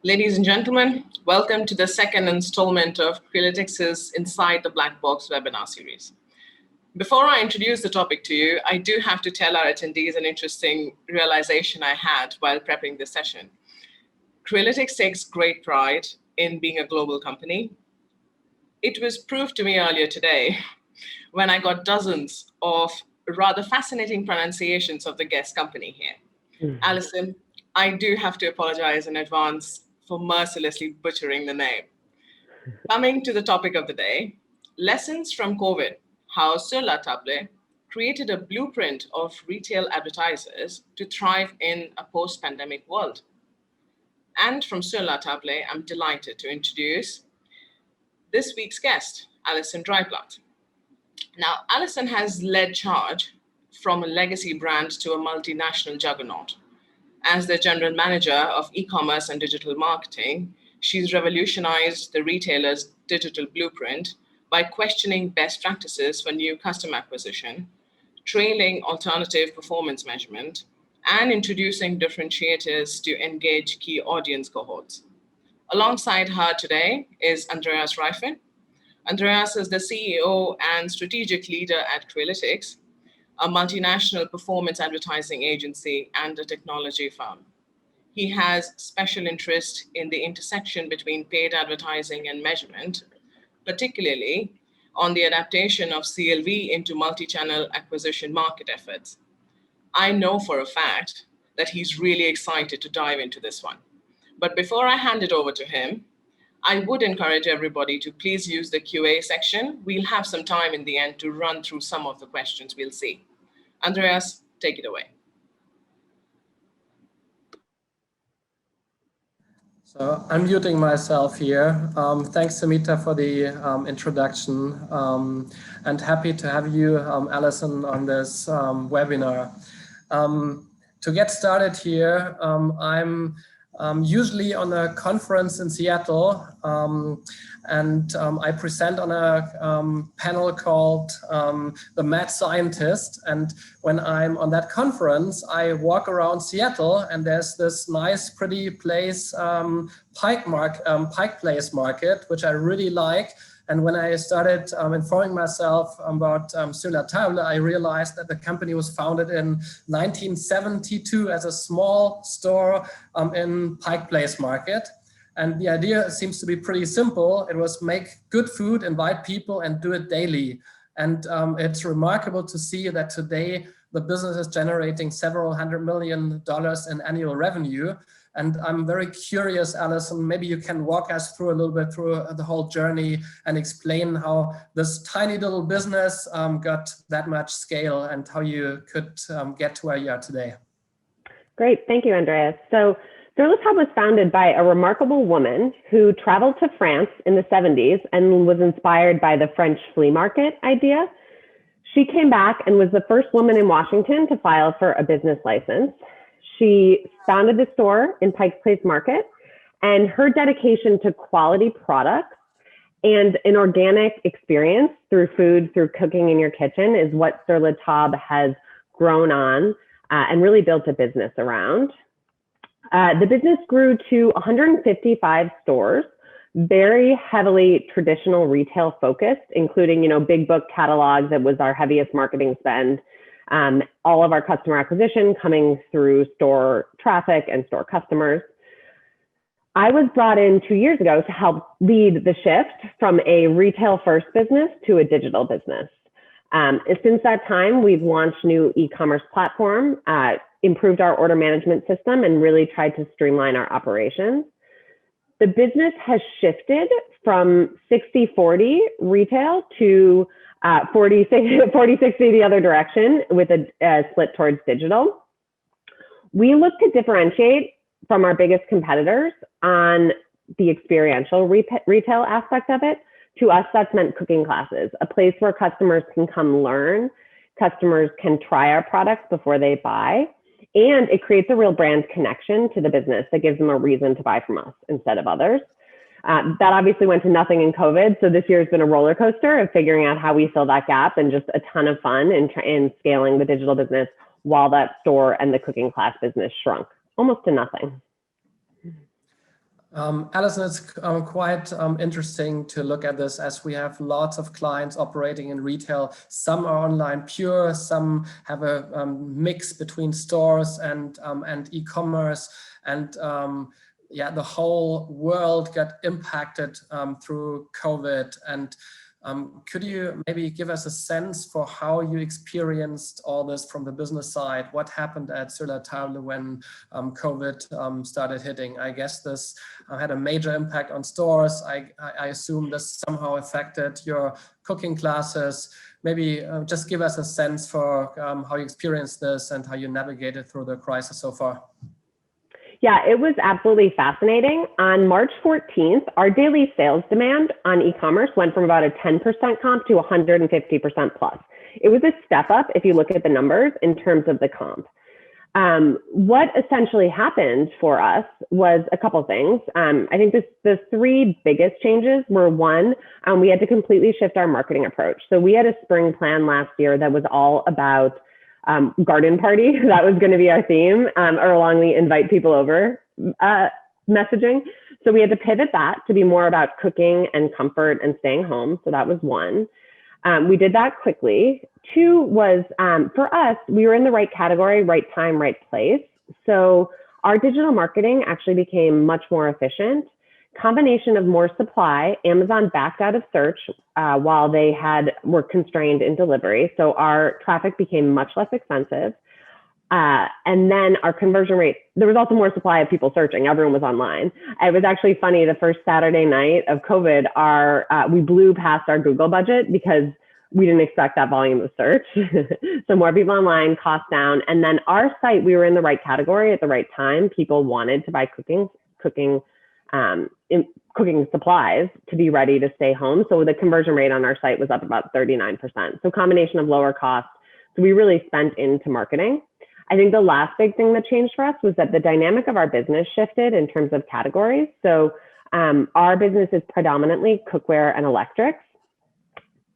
Ladies and gentlemen, welcome to the second installment of Crealytics' Inside the Black Box webinar series. Before I introduce the topic to you, I do have to tell our attendees an interesting realization I had while prepping this session. Crealytics takes great pride in being a global company. It was proved to me earlier today when I got dozens of rather fascinating pronunciations of the guest company here. Mm-hmm. Alison, I do have to apologize in advance for mercilessly butchering the name. Coming to the topic of the day, lessons from COVID, how Sur La Table created a blueprint of retail advertisers to thrive in a post-pandemic world. And from Sur La Table, I'm delighted to introduce this week's guest, Alison Dreiblatt. Now, Alison has led charge from a legacy brand to a multinational juggernaut. As the general manager of e-commerce and digital marketing, she's revolutionized the retailer's digital blueprint by questioning best practices for new customer acquisition, trailing alternative performance measurement, and introducing differentiators to engage key audience cohorts. Alongside her today is Andreas Reiffen. Andreas is the CEO and strategic leader at Crealytics, a multinational performance advertising agency and a technology firm. He has special interest in the intersection between paid advertising and measurement, particularly on the adaptation of CLV into multi-channel acquisition market efforts. I know for a fact that he's really excited to dive into this one. But before I hand it over to him, I would encourage everybody to please use the QA section. We'll have some time in the end to run through some of the questions we'll see. Andreas, take it away. So unmuting myself here. Thanks, Samita, for the introduction, and happy to have you, Alison, on this webinar. To get started here, I'm usually on a conference in Seattle, and I present on a panel called The Mad Scientist. And when I'm on that conference, I walk around Seattle, and there's this nice, pretty place, Pike Place Market, which I really like. And when I started informing myself about Sur La Table, I realized that the company was founded in 1972 as a small store in Pike Place Market. And the idea seems to be pretty simple. It was make good food, invite people, and do it daily. And it's remarkable to see that today the business is generating several $100 million in annual revenue. And I'm very curious, Alison, maybe you can walk us through a little bit through the whole journey and explain how this tiny little business got that much scale and how you could get to where you are today. Great, thank you, Andreas. So Sur La Table was founded by a remarkable woman who traveled to France in the 70s and was inspired by the French flea market idea. She came back and was the first woman in Washington to file for a business license. She founded the store in Pike Place Market, and her dedication to quality products and an organic experience through food, through cooking in your kitchen is what Sur La Table has grown on and really built a business around. The business grew to 155 stores, very heavily traditional retail focused, including, big book catalogs. That was our heaviest marketing spend. All of our customer acquisition coming through store traffic and store customers. I was brought in 2 years ago to help lead the shift from a retail first business to a digital business. Since that time, we've launched new e-commerce platform, improved our order management system, and really tried to streamline our operations. The business has shifted from 60-40 retail to 40-60 the other direction with a split towards digital. We look to differentiate from our biggest competitors on the experiential retail aspect of it. To us, that's meant cooking classes, a place where customers can come learn, customers can try our products before they buy, and it creates a real brand connection to the business that gives them a reason to buy from us instead of others. That obviously went to nothing in COVID. So this year has been a roller coaster of figuring out how we fill that gap, and just a ton of fun in scaling the digital business while that store and the cooking class business shrunk almost to nothing. Alison, it's quite interesting to look at this, as we have lots of clients operating in retail. Some are online pure, some have a mix between stores and e-commerce, and yeah, the whole world got impacted through COVID. And could you maybe give us a sense for how you experienced all this from the business side? What happened at Sur La Table when COVID started hitting? I guess this had a major impact on stores. I assume this somehow affected your cooking classes. Maybe just give us a sense for how you experienced this and how you navigated through the crisis so far. Yeah, it was absolutely fascinating. On March 14th, our daily sales demand on e-commerce went from about a 10% comp to 150% plus. It was a step up if you look at the numbers in terms of the comp. What essentially happened for us was a couple things. I think the three biggest changes were, one, we had to completely shift our marketing approach. So we had a spring plan last year that was all about garden party. That was going to be our theme, or along the invite people over messaging. So we had to pivot that to be more about cooking and comfort and staying home. So that was one. We did that quickly. Two was, for us, we were in the right category, right time, right place. So our digital marketing actually became much more efficient. Combination of more supply, Amazon backed out of search while they were constrained in delivery. So our traffic became much less expensive. And then our conversion rate, there was also more supply of people searching. Everyone was online. It was actually funny, the first Saturday night of COVID, we blew past our Google budget because we didn't expect that volume of search. So more people online, cost down. And then our site, we were in the right category at the right time. People wanted to buy cooking supplies to be ready to stay home. So the conversion rate on our site was up about 39%. So combination of lower costs. So we really spent into marketing. I think the last big thing that changed for us was that the dynamic of our business shifted in terms of categories. So our business is predominantly cookware and electrics.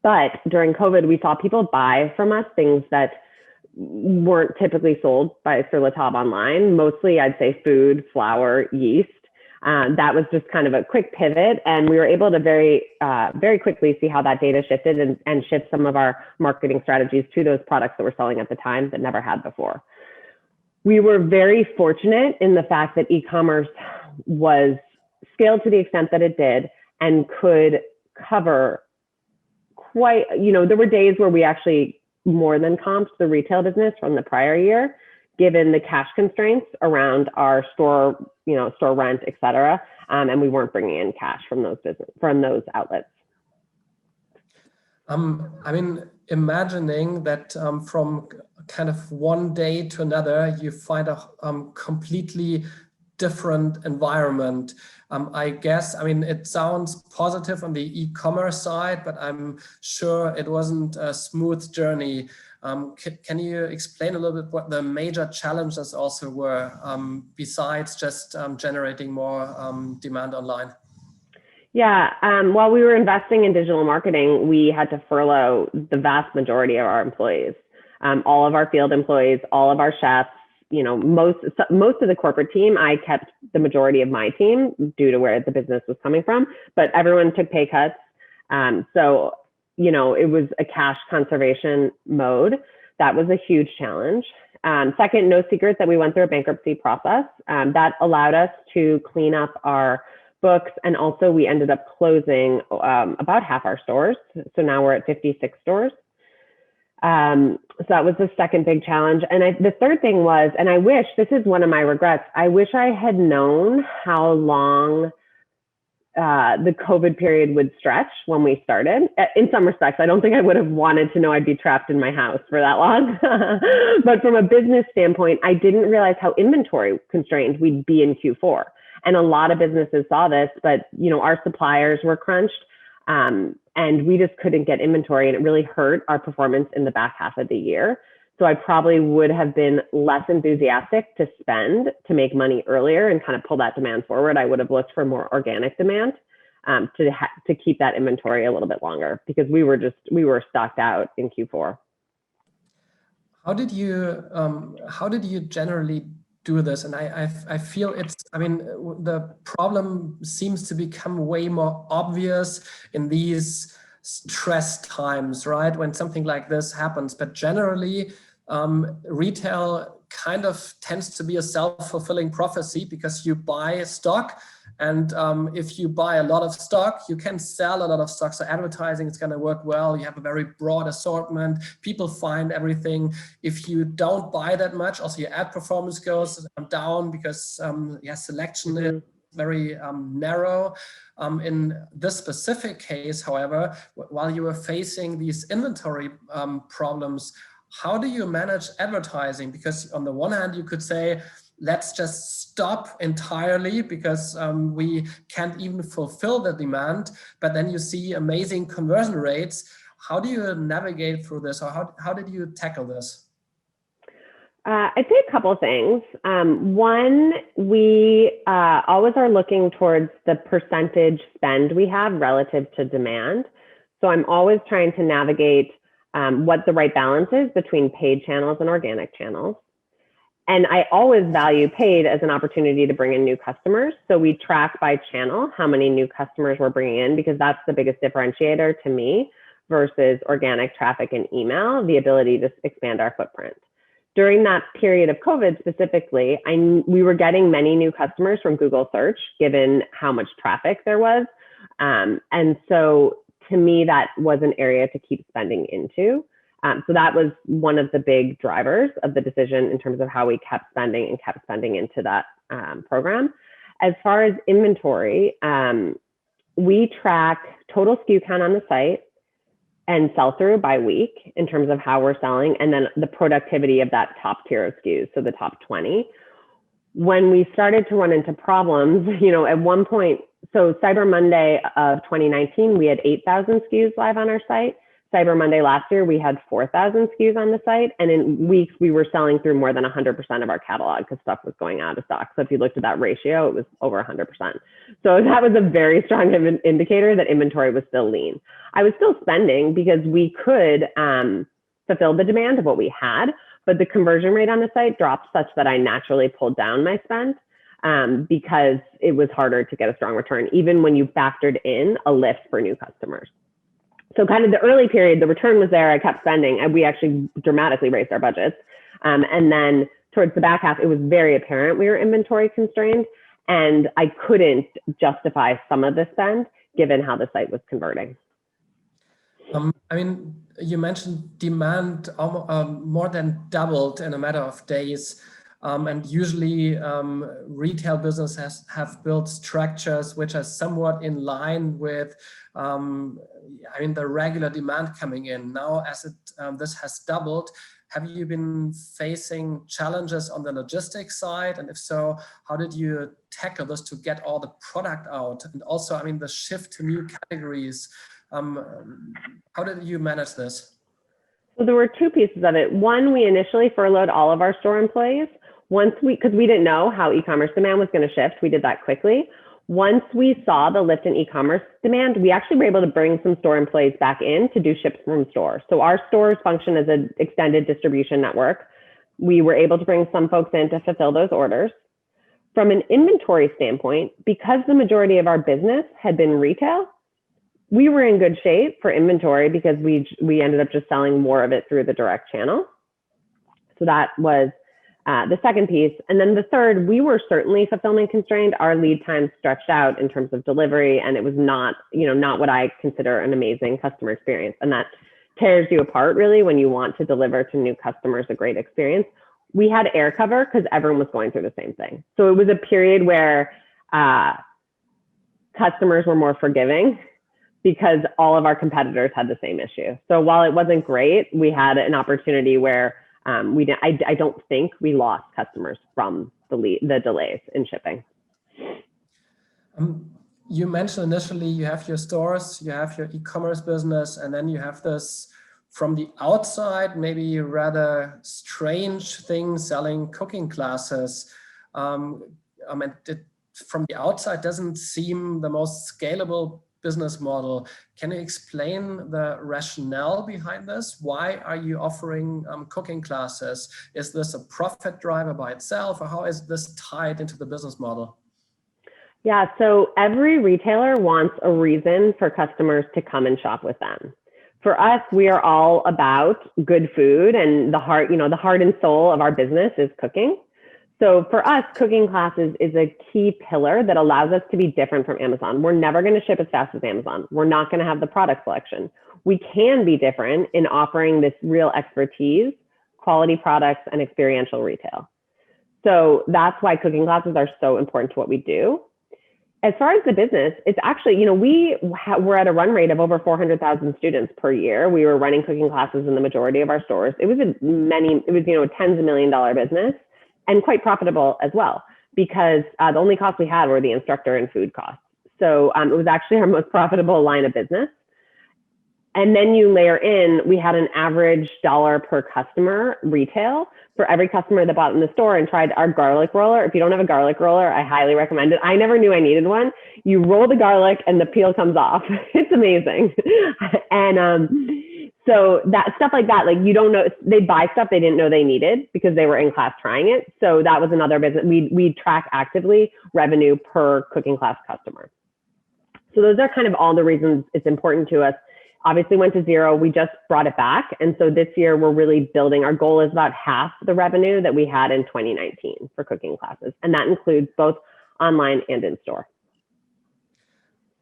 But during COVID, we saw people buy from us things that weren't typically sold by Sur La Table online. Mostly, I'd say food, flour, yeast. That was just kind of a quick pivot, and we were able to very quickly see how that data shifted and shift some of our marketing strategies to those products that we're selling at the time that never had before. We were very fortunate in the fact that e-commerce was scaled to the extent that it did and could cover quite, there were days where we actually more than comped the retail business from the prior year, given the cash constraints around our store rent, et cetera. And we weren't bringing in cash from those outlets. I mean, imagining that from kind of one day to another, you find a completely different environment. I guess, it sounds positive on the e-commerce side, but I'm sure it wasn't a smooth journey. Can you explain a little bit what the major challenges also were, besides just generating more demand online? Yeah, while we were investing in digital marketing, we had to furlough the vast majority of our employees. All of our field employees, all of our chefs, most of the corporate team. I kept the majority of my team due to where the business was coming from, but everyone took pay cuts. So it was a cash conservation mode. That was a huge challenge. Second, no secret that we went through a bankruptcy process. That allowed us to clean up our books. And also we ended up closing about half our stores. So now we're at 56 stores. So that was the second big challenge. And the third thing was, and I wish, this is one of my regrets, I wish I had known how long the COVID period would stretch when we started. In some respects, I don't think I would have wanted to know I'd be trapped in my house for that long. But from a business standpoint, I didn't realize how inventory constrained we'd be in Q4. And a lot of businesses saw this, but our suppliers were crunched, and we just couldn't get inventory, and it really hurt our performance in the back half of the year. So I probably would have been less enthusiastic to spend to make money earlier and kind of pull that demand forward. I would have looked for more organic demand to keep that inventory a little bit longer, because we were stocked out in Q4. How did you generally do this? And I feel it's, I mean, the problem seems to become way more obvious in these stress times, right? When something like this happens. But generally, retail kind of tends to be a self-fulfilling prophecy because you buy stock. And if you buy a lot of stock, you can sell a lot of stock. So advertising is going to work well. You have a very broad assortment. People find everything. If you don't buy that much, also your ad performance goes down because selection is very narrow. In this specific case, however, while you were facing these inventory problems, how do you manage advertising? Because on the one hand, you could say, let's just stop entirely because we can't even fulfill the demand, but then you see amazing conversion rates. How do you navigate through this, or how did you tackle this? I'd say a couple of things. One, we always are looking towards the percentage spend we have relative to demand. So I'm always trying to navigate what the right balance is between paid channels and organic channels. And I always value paid as an opportunity to bring in new customers. So we track by channel how many new customers we're bringing in, because that's the biggest differentiator to me versus organic traffic and email, the ability to expand our footprint. During that period of COVID specifically, we were getting many new customers from Google search, given how much traffic there was. And so to me, that was an area to keep spending into. So that was one of the big drivers of the decision in terms of how we kept spending into that program. As far as inventory, we track total SKU count on the site and sell through by week in terms of how we're selling, and then the productivity of that top tier of SKUs, so the top 20. When we started to run into problems, at one point, so Cyber Monday of 2019, we had 8,000 SKUs live on our site. Cyber Monday last year, we had 4,000 SKUs on the site. And in weeks, we were selling through more than 100% of our catalog because stuff was going out of stock. So if you looked at that ratio, it was over 100%. So that was a very strong indicator that inventory was still lean. I was still spending because we could fulfill the demand of what we had, but the conversion rate on the site dropped such that I naturally pulled down my spend because it was harder to get a strong return, even when you factored in a lift for new customers. So kind of the early period, the return was there. I kept spending, and we actually dramatically raised our budgets. And then towards the back half, it was very apparent we were inventory constrained, and I couldn't justify some of the spend given how the site was converting. I mean, you mentioned demand more than doubled in a matter of days. And usually retail businesses have built structures which are somewhat in line with the regular demand coming in. Now, as this has doubled, have you been facing challenges on the logistics side? And if so, how did you tackle this to get all the product out? And also, the shift to new categories, how did you manage this? So there were two pieces of it. One, we initially furloughed all of our store employees. Because we didn't know how e-commerce demand was going to shift, we did that quickly. Once we saw the lift in e-commerce demand, we actually were able to bring some store employees back in to do ships from store. So our stores function as an extended distribution network. We were able to bring some folks in to fulfill those orders. From an inventory standpoint, because the majority of our business had been retail, we were in good shape for inventory because we ended up just selling more of it through the direct channel. So that was the second piece. And then the third, we were certainly fulfillment constrained. Our lead times stretched out in terms of delivery, and it was not what I consider an amazing customer experience. And that tears you apart really when you want to deliver to new customers a great experience. We had air cover because everyone was going through the same thing. So it was a period where customers were more forgiving because all of our competitors had the same issue. So while it wasn't great, we had an opportunity where I don't think we lost customers from the delays in shipping. You mentioned initially you have your stores, you have your e-commerce business, and then you have this from the outside, maybe rather strange thing, selling cooking classes. From the outside doesn't seem the most scalable business model. Can you explain the rationale behind this? Why are you offering cooking classes? Is this a profit driver by itself, or how is this tied into the business model? Yeah, so every retailer wants a reason for customers to come and shop with them. For us, we are all about good food, and the heart and soul of our business is cooking. So for us, cooking classes is a key pillar that allows us to be different from Amazon. We're never going to ship as fast as Amazon. We're not going to have the product selection. We can be different in offering this real expertise, quality products, and experiential retail. So that's why cooking classes are so important to what we do. As far as the business, it's actually, we're at a run rate of over 400,000 students per year. We were running cooking classes in the majority of our stores. It was a tens of $1 million business, and quite profitable as well, because the only costs we had were the instructor and food costs. So it was actually our most profitable line of business. And then you layer in, we had an average dollar per customer retail for every customer that bought in the store and tried our garlic roller. If you don't have a garlic roller, I highly recommend it. I never knew I needed one. You roll the garlic and the peel comes off. It's amazing. And so that stuff like that, like, you don't know, they buy stuff they didn't know they needed because they were in class trying it. So that was another business. We track actively revenue per cooking class customer. So those are kind of all the reasons it's important to us. Obviously went to zero. We just brought it back. And so this year we're really building, our goal is about half the revenue that we had in 2019 for cooking classes. And that includes both online and in store.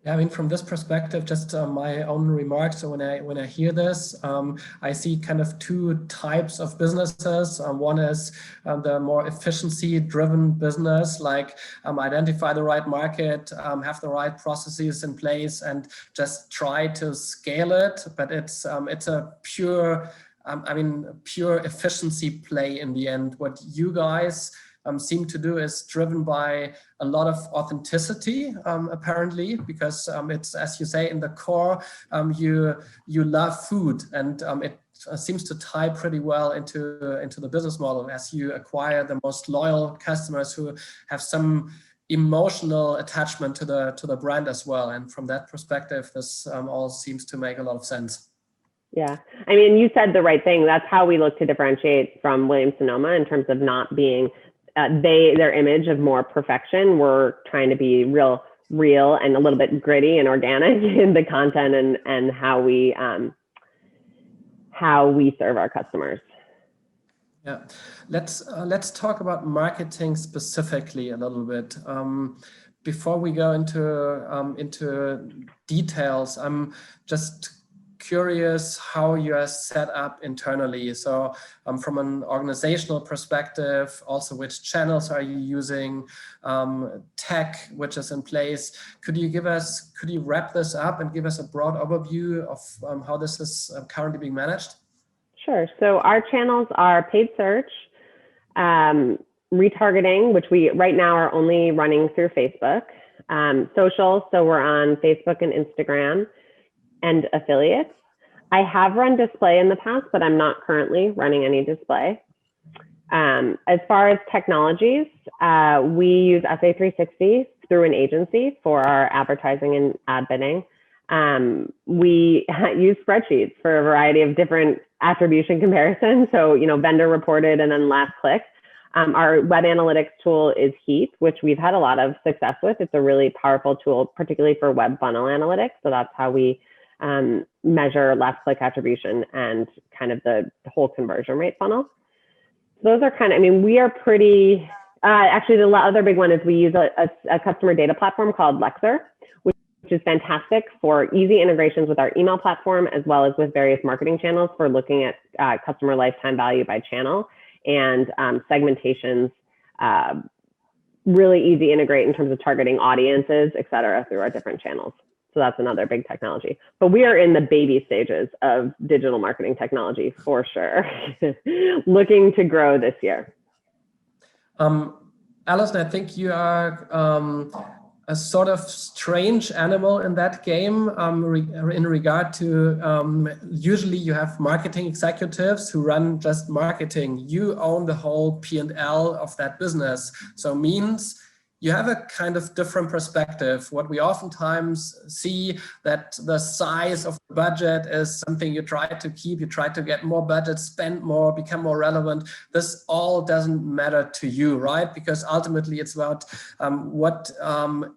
Yeah, I mean, from this perspective, just my own remarks. So when I hear this, I see kind of two types of businesses. One is the more efficiency-driven business, like identify the right market, have the right processes in place, and just try to scale it. But it's a pure efficiency play in the end. What you guys seem to do is driven by a lot of authenticity, apparently, because it's, as you say, in the core, you love food, and it seems to tie pretty well into the business model, as you acquire the most loyal customers who have some emotional attachment to the brand as well. And from that perspective, this all seems to make a lot of sense. Yeah, I mean, you said the right thing. That's how we look to differentiate from Williams-Sonoma in terms of not being their image of more perfection. We're trying to be real and a little bit gritty and organic in the content and how we serve our customers. Yeah, let's talk about marketing specifically a little bit. Before we go into details, I'm just curious how you are set up internally. So from an organizational perspective, also which channels are you using, tech, which is in place. Could you wrap this up and give us a broad overview of how this is currently being managed? Sure. So our channels are paid search, retargeting, which we right now are only running through Facebook, social. So we're on Facebook and Instagram, and affiliates. I have run display in the past, but I'm not currently running any display. As far as technologies, we use SA360 through an agency for our advertising and ad bidding. We use spreadsheets for a variety of different attribution comparisons. So, vendor reported and then last click. Our web analytics tool is Heat, which we've had a lot of success with. It's a really powerful tool, particularly for web funnel analytics. So that's how we measure last click attribution and kind of the whole conversion rate funnel. Those are kind of, we are pretty, actually the other big one is we use a customer data platform called Lexer, which is fantastic for easy integrations with our email platform, as well as with various marketing channels for looking at customer lifetime value by channel and segmentations, really easy to integrate in terms of targeting audiences, et cetera, through our different channels. So that's another big technology. But we are in the baby stages of digital marketing technology for sure. Looking to grow this year. Alison, I think you are a sort of strange animal in that game in regard to usually you have marketing executives who run just marketing. You own the whole P&L of that business. So means you have a kind of different perspective. What we oftentimes see, that the size of the budget is something you try to keep, you try to get more budget, spend more, become more relevant. This all doesn't matter to you, right? Because ultimately it's about what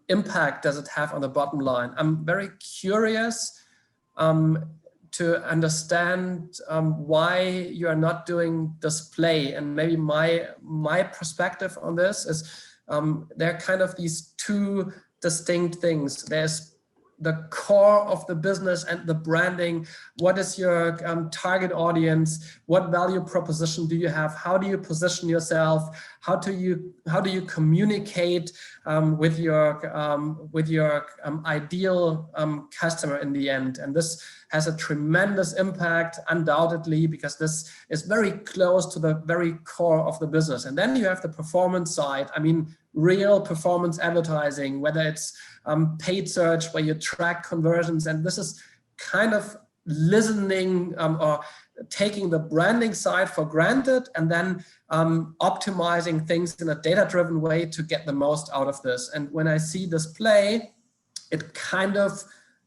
impact does it have on the bottom line. I'm very curious to understand why you are not doing display. And maybe my perspective on this is there are kind of these two distinct things. There's the core of the business and the branding. What is your target audience? What value proposition do you have? How do you position yourself? How do you communicate with your ideal customer in the end? And this has a tremendous impact, undoubtedly, because this is very close to the very core of the business. And then you have the performance side. I mean, real performance advertising, whether it's paid search where you track conversions. And this is kind of listening or taking the branding side for granted and then optimizing things in a data-driven way to get the most out of this. And when I see display, it kind of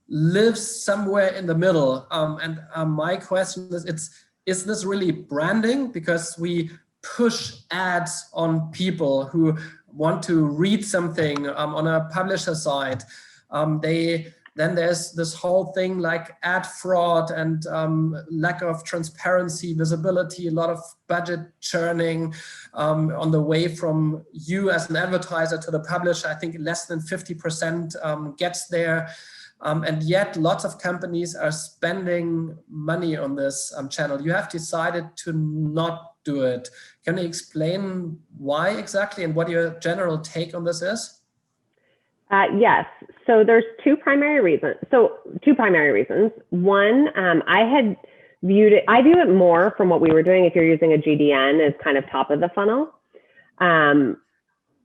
lives somewhere in the middle. And my question is this really branding? Because we push ads on people who want to read something on a publisher side. Then there's this whole thing like ad fraud and lack of transparency, visibility, a lot of budget churning on the way from you as an advertiser to the publisher. I think less than 50% gets there. And yet lots of companies are spending money on this channel. You have decided to not do it. Can you explain why exactly and what your general take on this is? Yes. So there's two primary reasons. One, I view it more from what we were doing. If you're using a GDN, as kind of top of the funnel.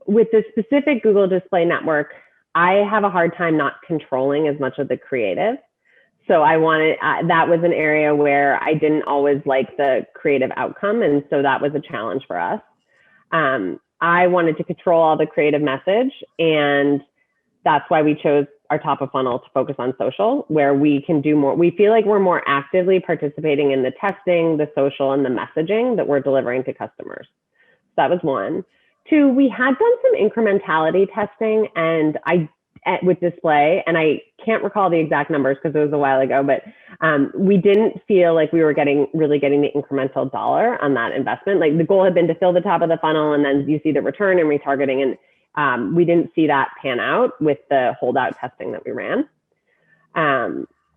With the specific Google Display Network, I have a hard time not controlling as much of the creative. So I wanted, that was an area where I didn't always like the creative outcome. And so that was a challenge for us. I wanted to control all the creative message, and that's why we chose our top of funnel to focus on social, where we can do more. We feel like we're more actively participating in the testing, the social, and the messaging that we're delivering to customers. So that was one. Two, we had done some incrementality testing with display, and I can't recall the exact numbers because it was a while ago, but we didn't feel like we were really getting the incremental dollar on that investment. Like the goal had been to fill the top of the funnel, and then you see the return and retargeting, and we didn't see that pan out with the holdout testing that we ran.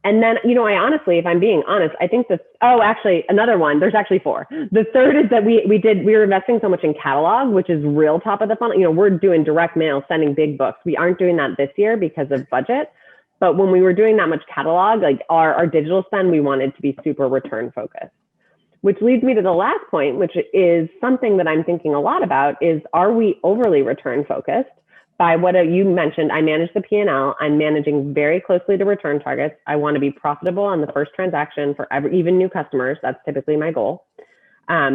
And then, I honestly, if I'm being honest, I think actually another one, there's actually four. The third is that we were investing so much in catalog, which is real top of the funnel. We're doing direct mail, sending big books. We aren't doing that this year because of budget. But when we were doing that much catalog, like our digital spend, we wanted to be super return focused. Which leads me to the last point, which is something that I'm thinking a lot about, is are we overly return focused? By what you mentioned, I manage the P&L. I'm managing very closely to return targets. I want to be profitable on the first transaction for even new customers. That's typically my goal,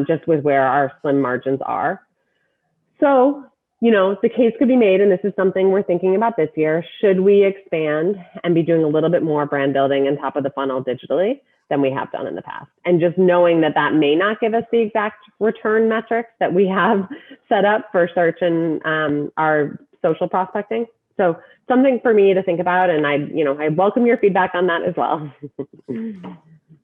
just with where our slim margins are. So, the case could be made, and this is something we're thinking about this year. Should we expand and be doing a little bit more brand building and top of the funnel digitally than we have done in the past? And just knowing that that may not give us the exact return metrics that we have set up for search and our social prospecting. So something for me to think about, and I welcome your feedback on that as well.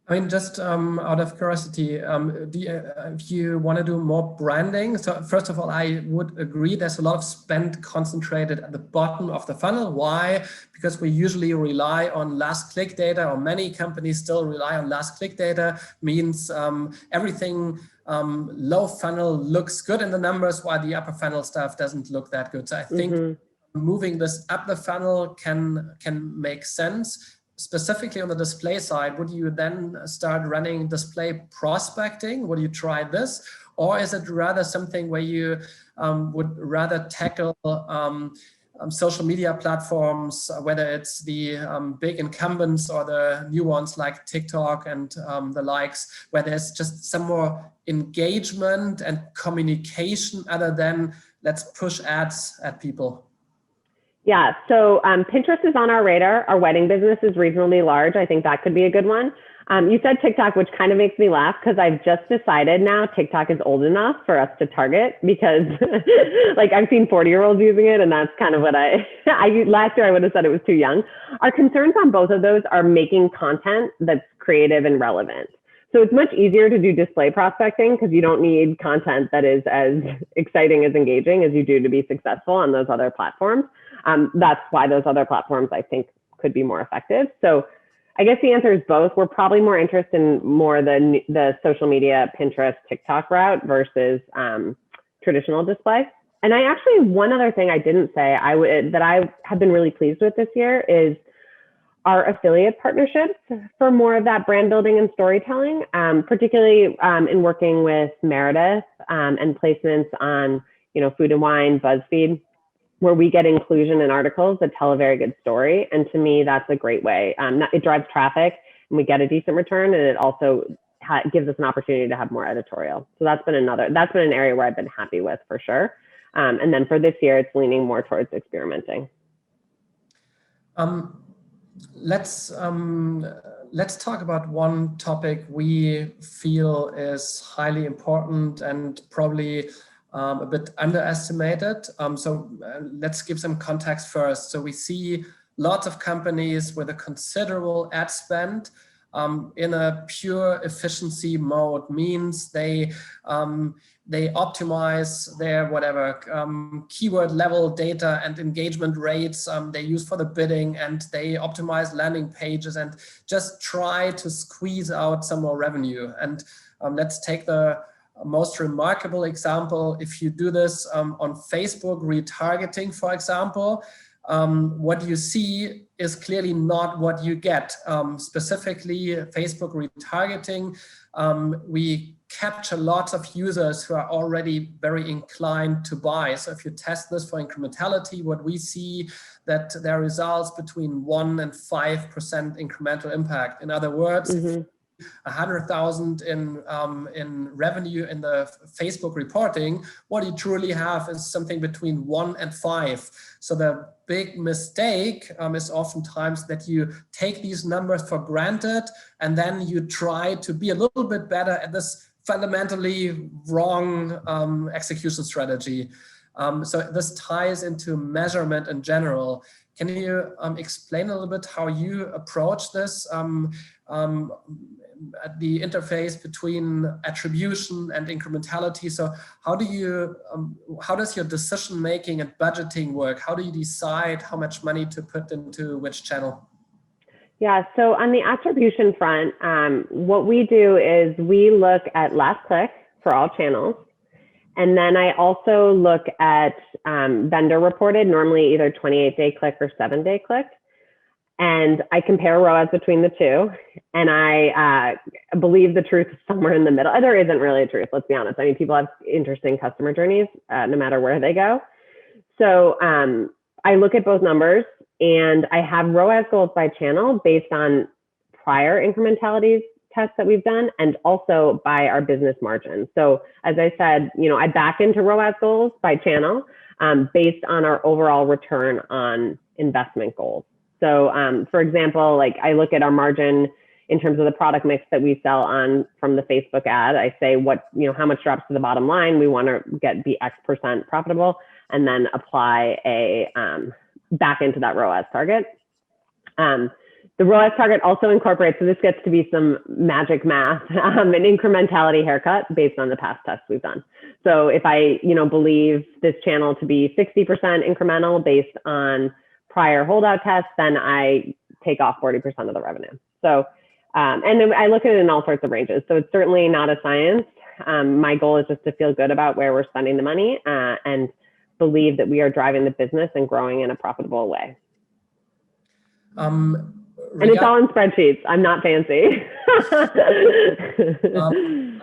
I mean, just out of curiosity, if you want to do more branding, so first of all, I would agree there's a lot of spend concentrated at the bottom of the funnel. Why? Because we usually rely on last click data, or many companies still rely on last click data, means everything low funnel looks good in the numbers, while the upper funnel stuff doesn't look that good. So I think moving this up the funnel can make sense. Specifically on the display side, would you then start running display prospecting? Would you try this? Or is it rather something where you would rather tackle social media platforms, whether it's the big incumbents or the new ones like TikTok and the likes, where there's just some more engagement and communication other than let's push ads at people? Yeah, so Pinterest is on our radar. Our wedding business is reasonably large. I think that could be a good one. You said TikTok, which kind of makes me laugh because I've just decided now TikTok is old enough for us to target because like I've seen 40-year-olds using it and that's kind of what last year I would have said it was too young. Our concerns on both of those are making content that's creative and relevant. So it's much easier to do display prospecting because you don't need content that is as exciting as engaging as you do to be successful on those other platforms. That's why those other platforms I think could be more effective. So I guess the answer is both. We're probably more interested in more the social media, Pinterest, TikTok route versus traditional display. And I actually, one other thing I didn't say that I have been really pleased with this year is our affiliate partnerships for more of that brand building and storytelling, particularly in working with Meredith and placements on, Food and Wine, BuzzFeed, where we get inclusion in articles that tell a very good story. And to me, that's a great way. It drives traffic and we get a decent return. And it also gives us an opportunity to have more editorial. So that's been an area where I've been happy with for sure. And then for this year, it's leaning more towards experimenting. Let's talk about one topic we feel is highly important and probably a bit underestimated. So let's give some context first. So we see lots of companies with a considerable ad spend in a pure efficiency mode, means they optimize their keyword level data and engagement rates they use for the bidding, and they optimize landing pages and just try to squeeze out some more revenue. And let's take the most remarkable example. If you do this on Facebook retargeting, for example, what you see is clearly not what you get. Specifically, Facebook retargeting, we capture lots of users who are already very inclined to buy. So if you test this for incrementality, what we see that there are results between 1% and 5% incremental impact. In other words, 100,000 in revenue in the Facebook reporting, what you truly have is something between 1 and 5. So the big mistake is oftentimes that you take these numbers for granted and then you try to be a little bit better at this fundamentally wrong execution strategy. So this ties into measurement in general. Can you explain a little bit how you approach this at the interface between attribution and incrementality? So how does your decision making and budgeting work? How do you decide how much money to put into which channel? Yeah, so on the attribution front, what we do is we look at last click for all channels. And then I also look at vendor reported, normally either 28-day click or 7-day click. And I compare ROAS between the two. And I believe the truth is somewhere in the middle. There isn't really a truth, let's be honest. I mean, people have interesting customer journeys no matter where they go. So I look at both numbers and I have ROAS goals by channel based on prior incrementality tests that we've done and also by our business margin. So as I said, I back into ROAS goals by channel based on our overall return on investment goals. So for example, like I look at our margin in terms of the product mix that we sell on from the Facebook ad. I say how much drops to the bottom line. We want to be X% profitable and then apply a back into that ROAS target. The ROAS target also incorporates, so this gets to be some magic math, an incrementality haircut based on the past tests we've done. So if I, believe this channel to be 60% incremental based on prior holdout tests, then I take off 40% of the revenue. So, and then I look at it in all sorts of ranges. So it's certainly not a science. My goal is just to feel good about where we're spending the money and believe that we are driving the business and growing in a profitable way. And it's all in spreadsheets. I'm not fancy.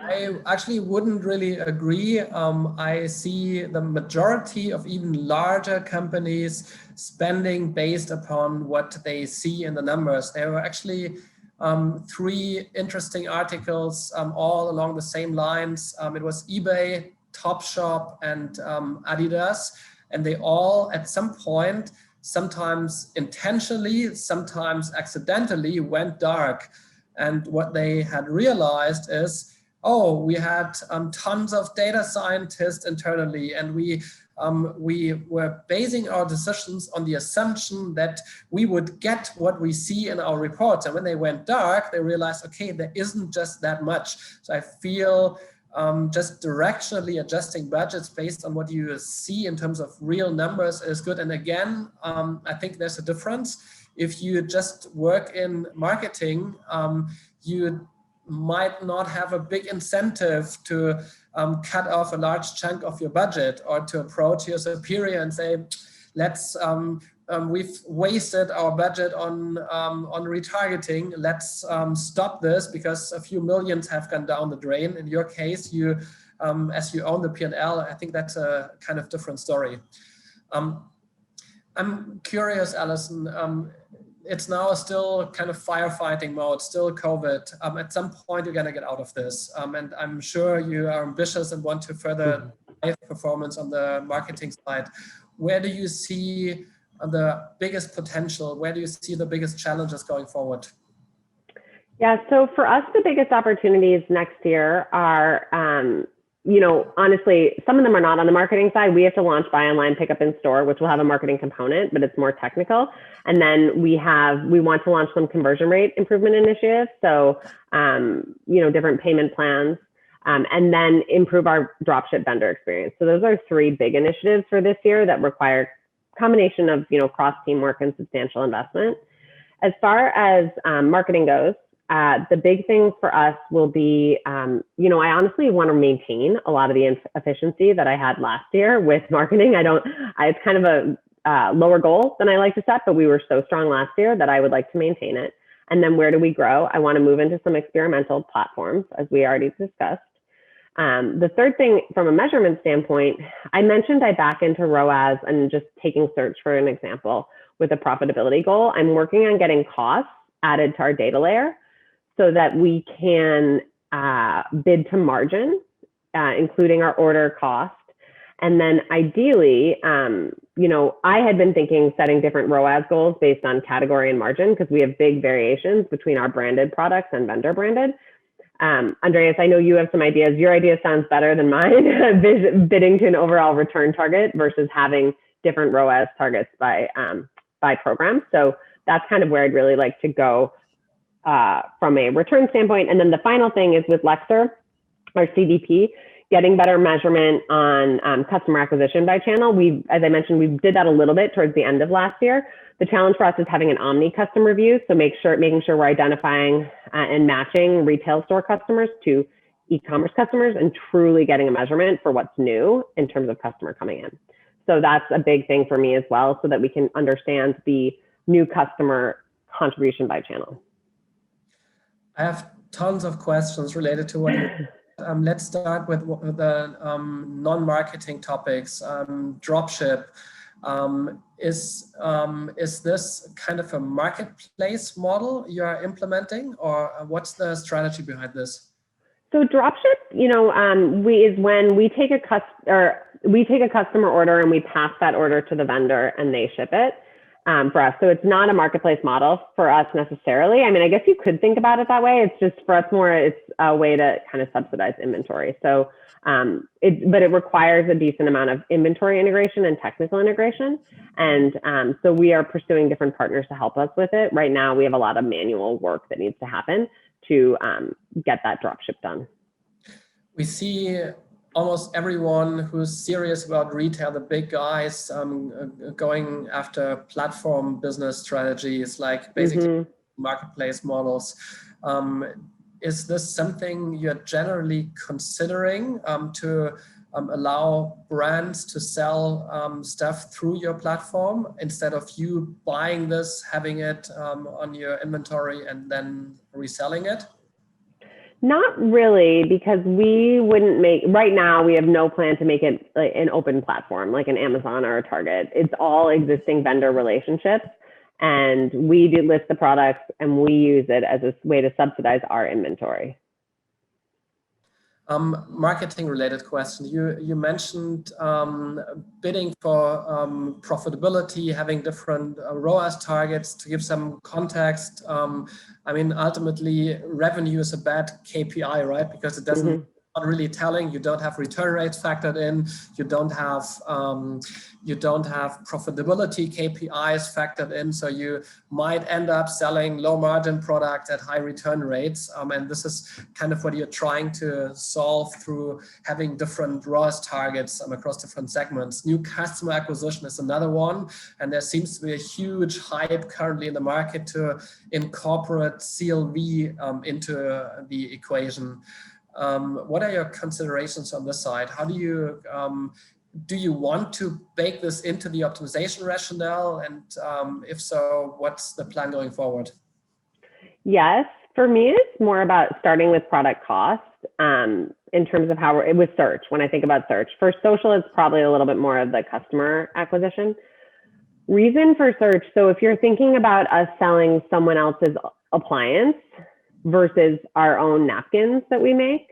I actually wouldn't really agree. I see the majority of even larger companies spending based upon what they see in the numbers. There were actually 3 interesting articles all along the same lines. It was eBay Topshop and Adidas, and they all at some point, sometimes intentionally, sometimes accidentally, went dark. And what they had realized is, oh, we had tons of data scientists internally, and we were basing our decisions on the assumption that we would get what we see in our reports. And when they went dark, they realized, okay, there isn't just that much. So I feel just directionally adjusting budgets based on what you see in terms of real numbers is good. And again, I think there's a difference. If you just work in marketing, you might not have a big incentive to cut off a large chunk of your budget, or to approach your superior and say, let's we've wasted our budget on retargeting. Let's stop this because a few millions have gone down the drain. In your case, you as you own the P&L, I think that's a kind of different story. I'm curious, Alison. It's now still kind of firefighting mode, still COVID. At some point, you're going to get out of this. And I'm sure you are ambitious and want to further drive performance on the marketing side. Where do you see the biggest potential? Where do you see the biggest challenges going forward? Yeah, so for us, the biggest opportunities next year are, honestly, some of them are not on the marketing side. We have to launch buy online, pick up in store, which will have a marketing component, but it's more technical. And then we want to launch some conversion rate improvement initiatives. So, different payment plans, and then improve our dropship vendor experience. So those are three big initiatives for this year that require combination of, cross teamwork and substantial investment. As far as marketing goes, the big things for us will be, I honestly want to maintain a lot of the efficiency that I had last year with marketing. It's kind of a lower goal than I like to set, but we were so strong last year that I would like to maintain it. And then where do we grow? I want to move into some experimental platforms, as we already discussed. The third thing from a measurement standpoint, I mentioned I back into ROAS and just taking search for an example with a profitability goal. I'm working on getting costs added to our data layer so that we can bid to margin, including our order cost. And then ideally, I had been thinking setting different ROAS goals based on category and margin, because we have big variations between our branded products and vendor branded. Andreas, I know you have some ideas. Your idea sounds better than mine, bidding to an overall return target versus having different ROAS targets by program. So that's kind of where I'd really like to go from a return standpoint. And then the final thing is with Lexer, our CDP, getting better measurement on customer acquisition by channel. As I mentioned, we did that a little bit towards the end of last year. The challenge for us is having an omni customer view. So making sure we're identifying and matching retail store customers to e-commerce customers and truly getting a measurement for what's new in terms of customer coming in. So that's a big thing for me as well, so that we can understand the new customer contribution by channel. I have tons of questions related to what you let's start with the non-marketing topics. Dropship. Is this kind of a marketplace model you're implementing, or what's the strategy behind this? So dropship, is when we take a customer order and we pass that order to the vendor and they ship it for us. So it's not a marketplace model for us necessarily. I mean, I guess you could think about it that way. It's just for us more, it's a way to kind of subsidize inventory. So but it requires a decent amount of inventory integration and technical integration. And so we are pursuing different partners to help us with it. Right now, we have a lot of manual work that needs to happen to get that dropship done. We see almost everyone who's serious about retail, the big guys, going after platform business strategies like basically marketplace models. Is this something you're generally considering to allow brands to sell stuff through your platform instead of you buying this, having it on your inventory and then reselling it? Not really, because right now we have no plan to make it an open platform like an Amazon or a Target. It's all existing vendor relationships, and we do list the products and we use it as a way to subsidize our inventory. Marketing related question. You mentioned bidding for profitability, having different ROAS targets. To give some context, I mean, ultimately revenue is a bad KPI, right? Because it doesn't not really telling. You don't have return rates factored in. You don't have profitability KPIs factored in. So you might end up selling low margin products at high return rates. And this is kind of what you're trying to solve through having different ROAS targets across different segments. New customer acquisition is another one. And there seems to be a huge hype currently in the market to incorporate CLV into the equation. What are your considerations on this side? How do you want to bake this into the optimization rationale? And if so, what's the plan going forward? Yes, for me, it's more about starting with product cost in terms of how it was search. When I think about search, for social, it's probably a little bit more of the customer acquisition. Reason for search. So if you're thinking about us selling someone else's appliance versus our own napkins that we make,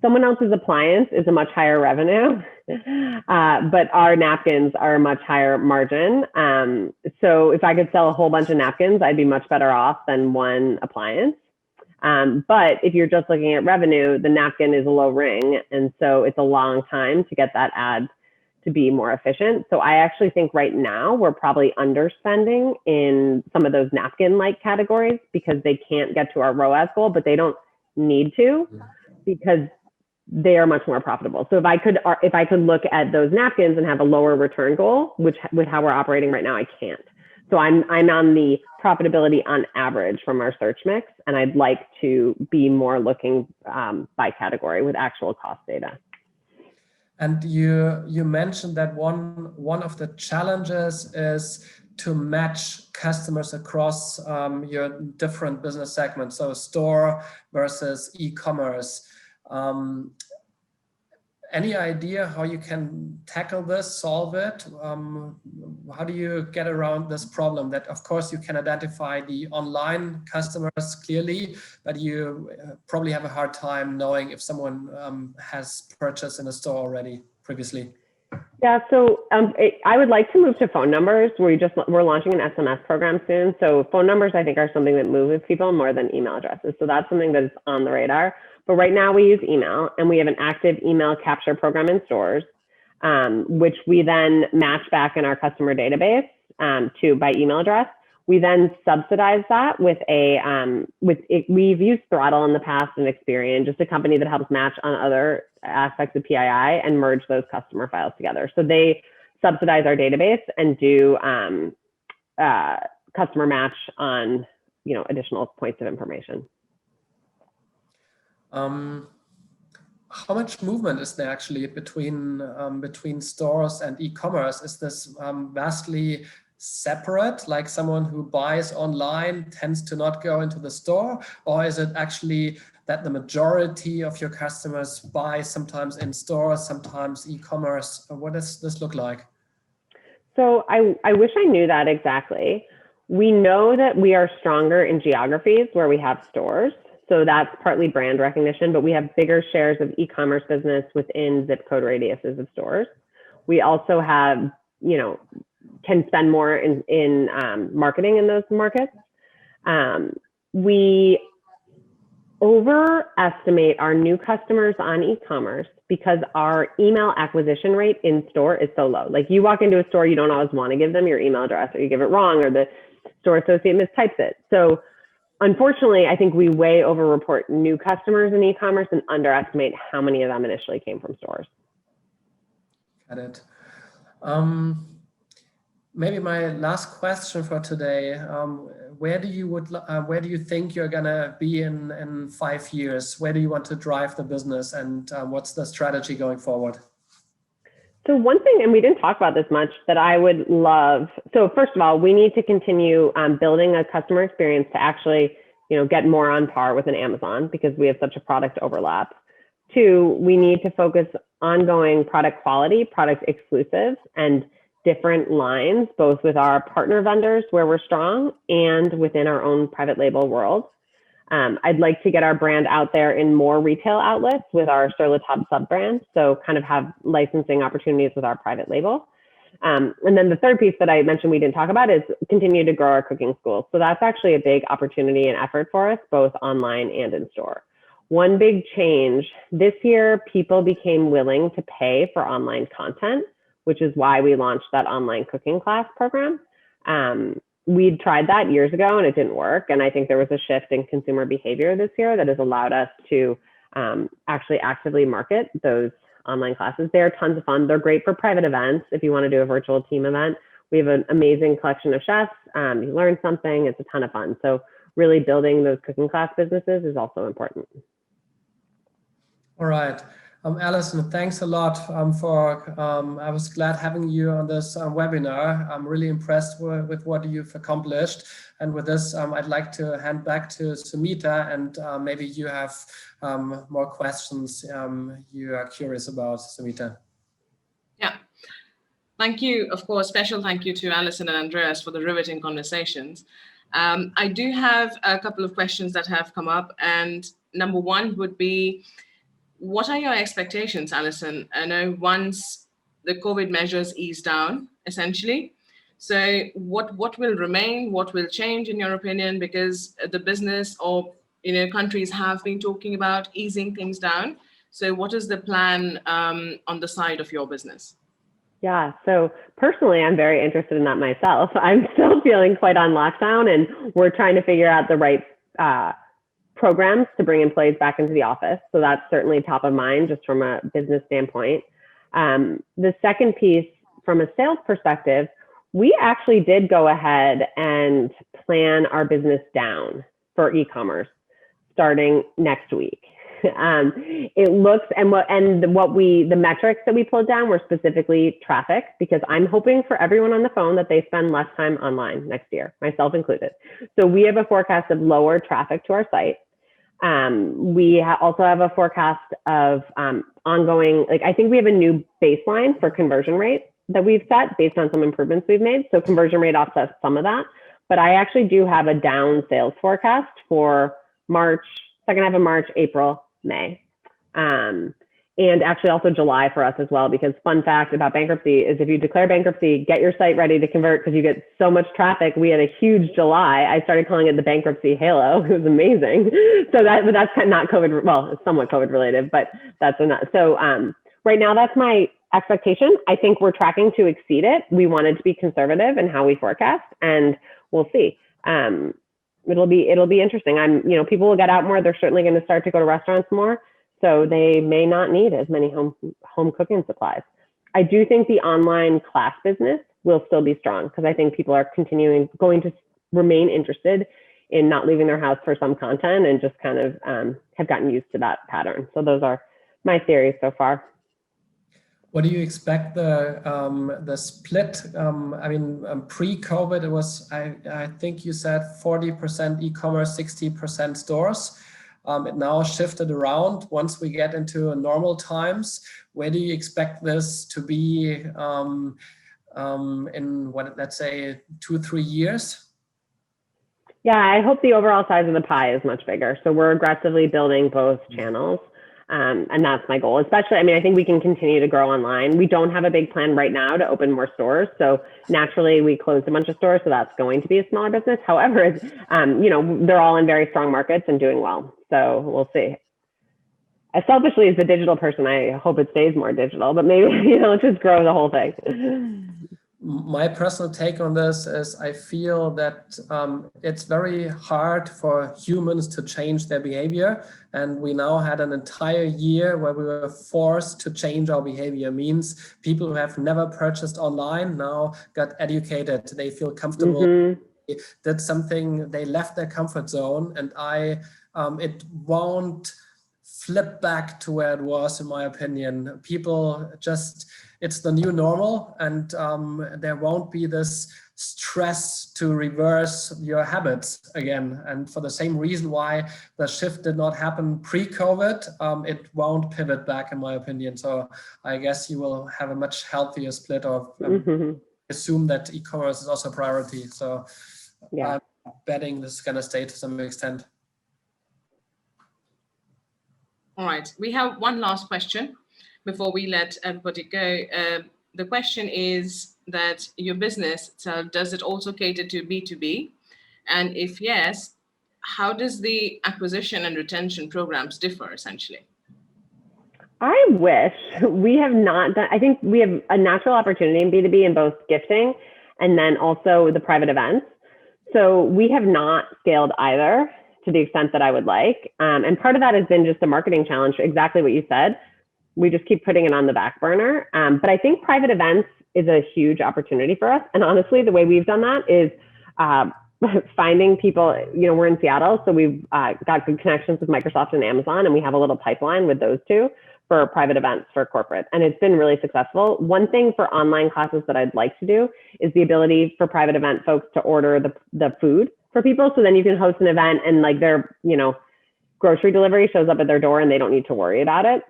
someone else's appliance is a much higher revenue, but our napkins are a much higher margin. So if I could sell a whole bunch of napkins, I'd be much better off than one appliance. But if you're just looking at revenue, the napkin is a low ring. And so it's a long time to get that ad to be more efficient. So I actually think right now we're probably underspending in some of those napkin-like categories because they can't get to our ROAS goal, but they don't need to because they are much more profitable. So if I could look at those napkins and have a lower return goal, which with how we're operating right now, I can't. So I'm on the profitability on average from our search mix, and I'd like to be more looking by category with actual cost data. And you mentioned that one of the challenges is to match customers across your different business segments, so store versus e-commerce. Any idea how you can tackle this, solve it? How do you get around this problem that, of course, you can identify the online customers clearly, but you probably have a hard time knowing if someone has purchased in a store already previously? Yeah, so I would like to move to phone numbers. We're launching an SMS program soon. So phone numbers, I think, are something that move with people more than email addresses. So that's something that is on the radar. But right now we use email, and we have an active email capture program in stores, which we then match back in our customer database by email address. We then subsidize that with we've used Throttle in the past and Experian, just a company that helps match on other aspects of PII and merge those customer files together. So they subsidize our database and do customer match on additional points of information. How much movement is there actually between stores and e-commerce? Is this vastly separate, like someone who buys online tends to not go into the store? Or is it actually that the majority of your customers buy sometimes in stores, sometimes e-commerce? What does this look like? So I wish I knew that exactly. We know that we are stronger in geographies where we have stores. So that's partly brand recognition, but we have bigger shares of e-commerce business within zip code radiuses of stores. We also have, can spend more in marketing in those markets. We overestimate our new customers on e-commerce because our email acquisition rate in store is so low. Like you walk into a store, you don't always want to give them your email address, or you give it wrong, or the store associate mistypes it. So unfortunately, I think we way overreport new customers in e-commerce and underestimate how many of them initially came from stores. Got it. Maybe my last question for today: where do you think you're gonna be in 5 years? Where do you want to drive the business, and what's the strategy going forward? So one thing, and we didn't talk about this much, that I would love. So first of all, we need to continue building a customer experience to actually, get more on par with an Amazon because we have such a product overlap. 2, we need to focus ongoing product quality, product exclusives, and different lines, both with our partner vendors where we're strong and within our own private label world. I'd like to get our brand out there in more retail outlets with our Sur La Table sub-brand. So kind of have licensing opportunities with our private label. And then the third piece that I mentioned we didn't talk about is continue to grow our cooking schools. So that's actually a big opportunity and effort for us, both online and in store. One big change this year, people became willing to pay for online content, which is why we launched that online cooking class program. We'd tried that years ago and it didn't work. And I think there was a shift in consumer behavior this year that has allowed us to actually actively market those online classes. They're tons of fun. They're great for private events. If you want to do a virtual team event, we have an amazing collection of chefs. You learn something, it's a ton of fun. So really building those cooking class businesses is also important. All right. Alison, thanks a lot I was glad having you on this webinar. I'm really impressed with what you've accomplished. And with this, I'd like to hand back to Sumita, and maybe you have more questions you are curious about, Sumita. Yeah. Thank you. Of course, special thank you to Alison and Andreas for the riveting conversations. I do have a couple of questions that have come up, and number one would be, what are your expectations, Alison? I know once the COVID measures ease down, essentially. So what will remain? What will change in your opinion? Because the business or countries have been talking about easing things down. So what is the plan on the side of your business? Yeah, so personally, I'm very interested in that myself. I'm still feeling quite on lockdown, and we're trying to figure out the right programs to bring employees back into the office. So that's certainly top of mind just from a business standpoint. The second piece, from a sales perspective, we actually did go ahead and plan our business down for e-commerce starting next week. It looks, the metrics that we pulled down were specifically traffic, because I'm hoping for everyone on the phone that they spend less time online next year, myself included. So we have a forecast of lower traffic to our site. We also have a forecast of ongoing, I think we have a new baseline for conversion rate that we've set based on some improvements we've made. So conversion rate offsets some of that, but I actually do have a down sales forecast for March, second half of March, April, May. And actually also July for us as well, because fun fact about bankruptcy is if you declare bankruptcy, get your site ready to convert because you get so much traffic. We had a huge July. I started calling it the bankruptcy halo. It was amazing. So that's kind of not COVID, well, it's somewhat COVID related, but that's enough. So right now that's my expectation. I think we're tracking to exceed it. We wanted to be conservative in how we forecast, and we'll see. It'll be interesting. People will get out more. They're certainly going to start to go to restaurants more. So they may not need as many home cooking supplies. I do think the online class business will still be strong, because I think people are going to remain interested in not leaving their house for some content, and just kind of have gotten used to that pattern. So those are my theories so far. What do you expect the split? Pre-COVID, it was, I think you said 40% e-commerce, 60% stores. It now shifted around. Once we get into normal times, where do you expect this to be in let's say 2-3 years? Yeah, I hope the overall size of the pie is much bigger. So we're aggressively building both channels. And that's my goal. Especially, I think we can continue to grow online. We don't have a big plan right now to open more stores. So naturally we closed a bunch of stores. So that's going to be a smaller business. However, they're all in very strong markets and doing well. So we'll see. As selfishly as the digital person, I hope it stays more digital, but maybe, let's just grow the whole thing. My personal take on this is I feel that it's very hard for humans to change their behavior. And we now had an entire year where we were forced to change our behavior. Means people who have never purchased online now got educated. They feel comfortable. Mm-hmm. They did something, they left their comfort zone, and it won't flip back to where it was, in my opinion. People just, it's the new normal, and there won't be this stress to reverse your habits again. And for the same reason why the shift did not happen pre-COVID, it won't pivot back, in my opinion. So I guess you will have a much healthier split of assume that e-commerce is also a priority. So yeah. I'm betting this is going to stay to some extent. All right, we have one last question before we let everybody go. The question is that your business itself, does it also cater to B2B? And if yes, how does the acquisition and retention programs differ essentially? I wish we have not done, I think we have a natural opportunity in B2B in both gifting and then also the private events. So we have not scaled either to the extent that I would like. And part of that has been just a marketing challenge, exactly what you said. We just keep putting it on the back burner. But I think private events is a huge opportunity for us. And honestly, the way we've done that is finding people, we're in Seattle, so we've got good connections with Microsoft and Amazon, and we have a little pipeline with those two for private events for corporate. And it's been really successful. One thing for online classes that I'd like to do is the ability for private event folks to order the food for people. So then you can host an event and like their, grocery delivery shows up at their door and they don't need to worry about it.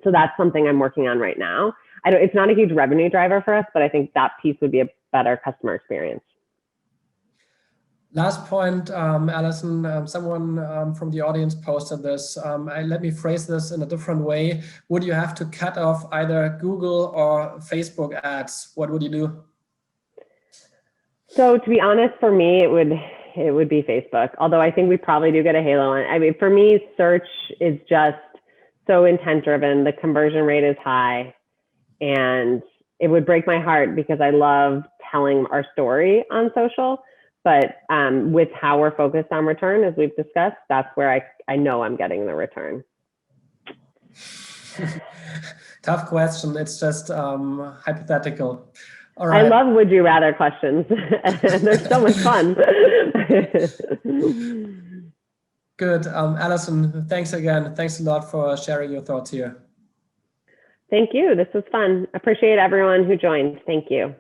So that's something I'm working on right now. It's not a huge revenue driver for us, but I think that piece would be a better customer experience. Last point, Alison, someone from the audience posted this. Let me phrase this in a different way. Would you have to cut off either Google or Facebook ads? What would you do? So to be honest, for me, it would be Facebook. Although I think we probably do get a halo on. I mean, for me, search is just so intent driven. The conversion rate is high, and it would break my heart because I love telling our story on social. But with how we're focused on return, as we've discussed, that's where I know I'm getting the return. Tough question. It's just hypothetical. All right. I love would you rather questions. They're so much fun. Good. Alison, thanks again. Thanks a lot for sharing your thoughts here. Thank you. This was fun. Appreciate everyone who joined. Thank you.